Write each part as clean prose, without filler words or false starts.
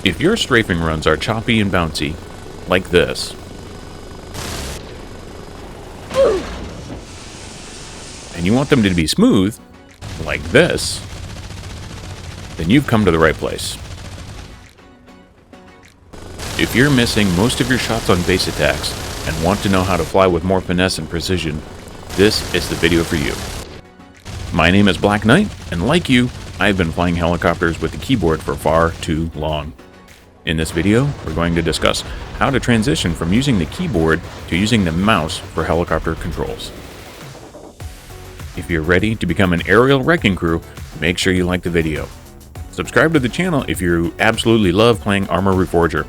If your strafing runs are choppy and bouncy, like this, and you want them to be smooth, like this, then you've come to the right place. If you're missing most of your shots on base attacks and want to know how to fly with more finesse and precision, this is the video for you. My name is Black Knight, and like you, I've been flying helicopters with the keyboard for far too long. In this video, we're going to discuss how to transition from using the keyboard to using the mouse for helicopter controls. If you're ready to become an aerial wrecking crew, make sure you like the video. Subscribe to the channel if you absolutely love playing ARMA Reforger.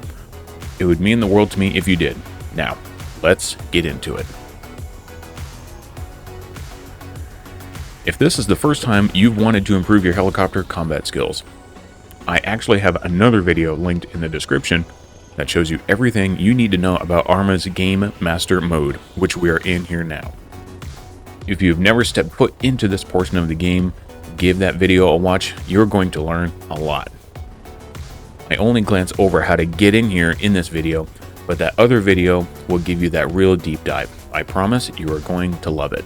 It would mean the world to me if you did. Now, let's get into it. If this is the first time you've wanted to improve your helicopter combat skills, I actually have another video linked in the description that shows you everything you need to know about ARMA's Game Master mode, which we are in here now. If you've never stepped foot into this portion of the game, give that video a watch. You're going to learn a lot. I only glance over how to get in here in this video, but that other video will give you that real deep dive. I promise you are going to love it.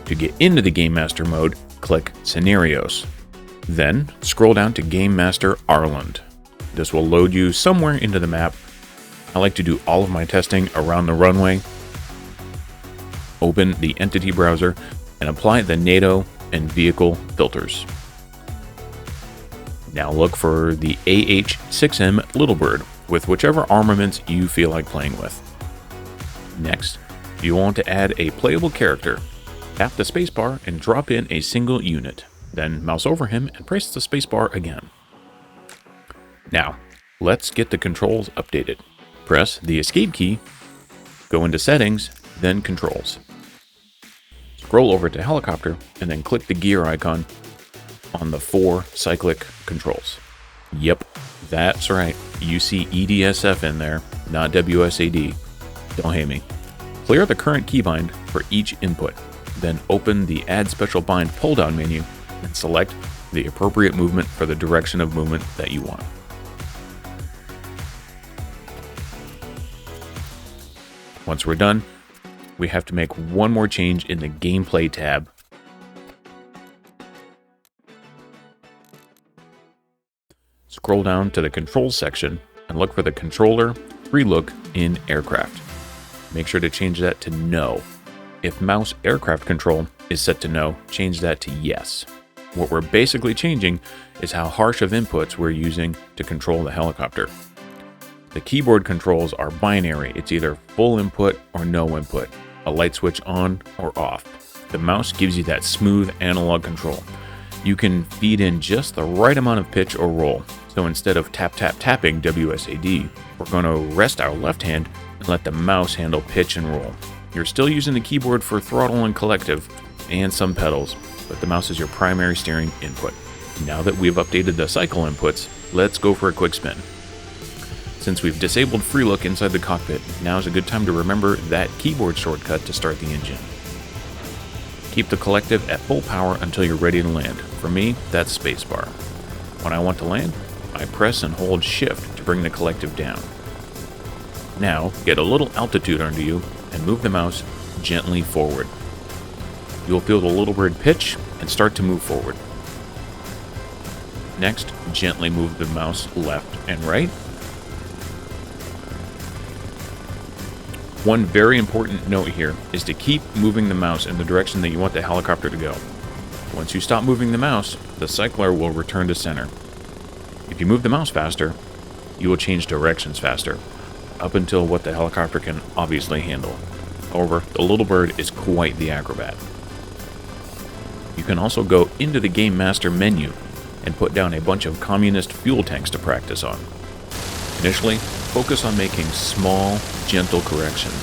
To get into the Game Master mode, click Scenarios. Then, scroll down to Game Master Ireland. This will load you somewhere into the map. I like to do all of my testing around the runway. Open the Entity Browser and apply the NATO and Vehicle filters. Now look for the AH-6M Little Bird with whichever armaments you feel like playing with. Next, you want to add a playable character. Tap the spacebar and drop in a single unit. Then mouse over him and press the spacebar again. Now, let's get the controls updated. Press the Escape key, go into Settings, then Controls. Scroll over to Helicopter, and then click the gear icon on the 4 cyclic controls. Yep, that's right. You see EDSF in there, not WSAD. Don't hate me. Clear the current keybind for each input. Then open the Add Special Bind pull-down menu and select the appropriate movement for the direction of movement that you want. Once we're done, we have to make one more change in the Gameplay tab. Scroll down to the Controls section and look for the controller free look in Aircraft. Make sure to change that to No. If mouse aircraft control is set to no, change that to yes. What we're basically changing is how harsh of inputs we're using to control the helicopter. The keyboard controls are binary. It's either full input or no input, a light switch on or off. The mouse gives you that smooth analog control. You can feed in just the right amount of pitch or roll. So instead of tapping WSAD, we're going to rest our left hand and let the mouse handle pitch and roll. You're still using the keyboard for throttle and collective and some pedals, but the mouse is your primary steering input. Now that we've updated the cycle inputs, let's go for a quick spin. Since we've disabled free look inside the cockpit, now's a good time to remember that keyboard shortcut to start the engine. Keep the collective at full power until you're ready to land. For me, that's spacebar. When I want to land, I press and hold shift to bring the collective down. Now, get a little altitude under you and move the mouse gently forward. You'll feel the Little Bird pitch and start to move forward. Next, gently move the mouse left and right. One very important note here is to keep moving the mouse in the direction that you want the helicopter to go. Once you stop moving the mouse, the cycler will return to center. If you move the mouse faster, you will change directions faster, up until what the helicopter can obviously handle. However, the Little Bird is quite the acrobat. You can also go into the Game Master menu and put down a bunch of communist fuel tanks to practice on. Initially, focus on making small, gentle corrections.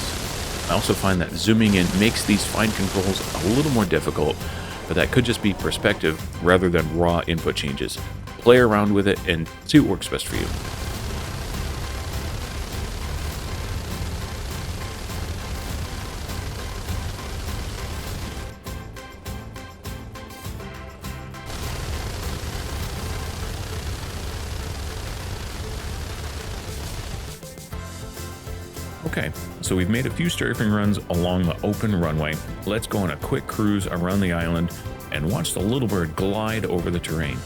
I also find that zooming in makes these fine controls a little more difficult, but that could just be perspective rather than raw input changes. Play around with it and see what works best for you. Okay, so we've made a few strafing runs along the open runway. Let's go on a quick cruise around the island and watch the Little Bird glide over the terrain.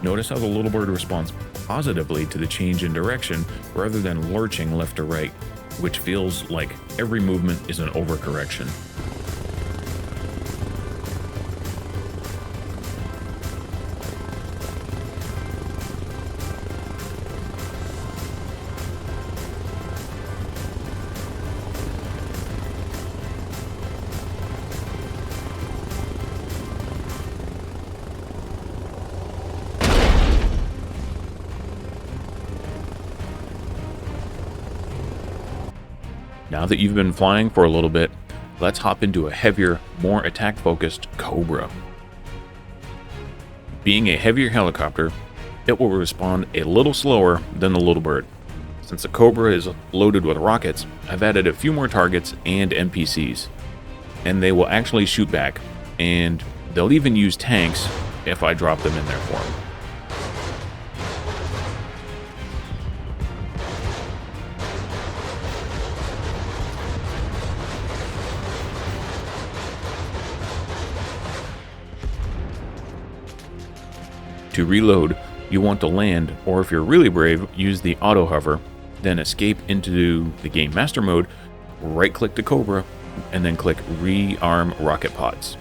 Notice how the Little Bird responds positively to the change in direction rather than lurching left or right, which feels like every movement is an overcorrection. Now that you've been flying for a little bit, let's hop into a heavier, more attack-focused Cobra. Being a heavier helicopter, it will respond a little slower than the Little Bird. Since the Cobra is loaded with rockets, I've added a few more targets and NPCs, and they will actually shoot back, and they'll even use tanks if I drop them in there for them. To reload, you want to land, or if you're really brave, use the auto hover, then escape into the game master mode, right click the Cobra, and then click rearm rocket pods.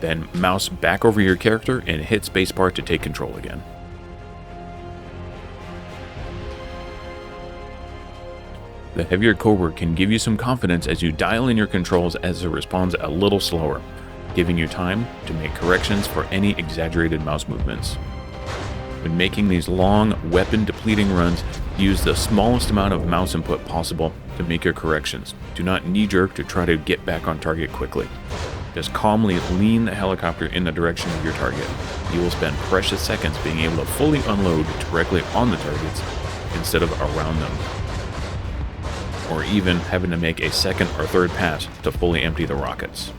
Then mouse back over your character and hit spacebar to take control again. The heavier Cobra can give you some confidence as you dial in your controls as it responds a little slower, giving you time to make corrections for any exaggerated mouse movements. When making these long, weapon-depleting runs, use the smallest amount of mouse input possible to make your corrections. Do not knee-jerk to try to get back on target quickly. Just calmly lean the helicopter in the direction of your target. You will spend precious seconds being able to fully unload directly on the targets instead of around them, or even having to make a second or third pass to fully empty the rockets.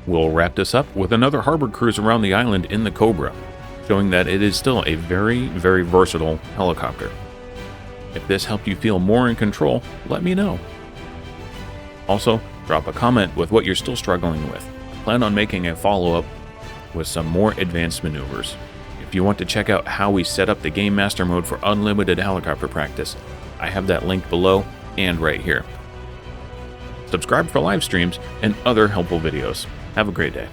We'll wrap this up with another harbor cruise around the island in the Cobra, showing that it is still a very, very versatile helicopter. If this helped you feel more in control, let me know. Also, drop a comment with what you're still struggling with. Plan on making a follow-up with some more advanced maneuvers. If you want to check out how we set up the Game Master mode for unlimited helicopter practice, I have that link below and right here. Subscribe for live streams and other helpful videos. Have a great day.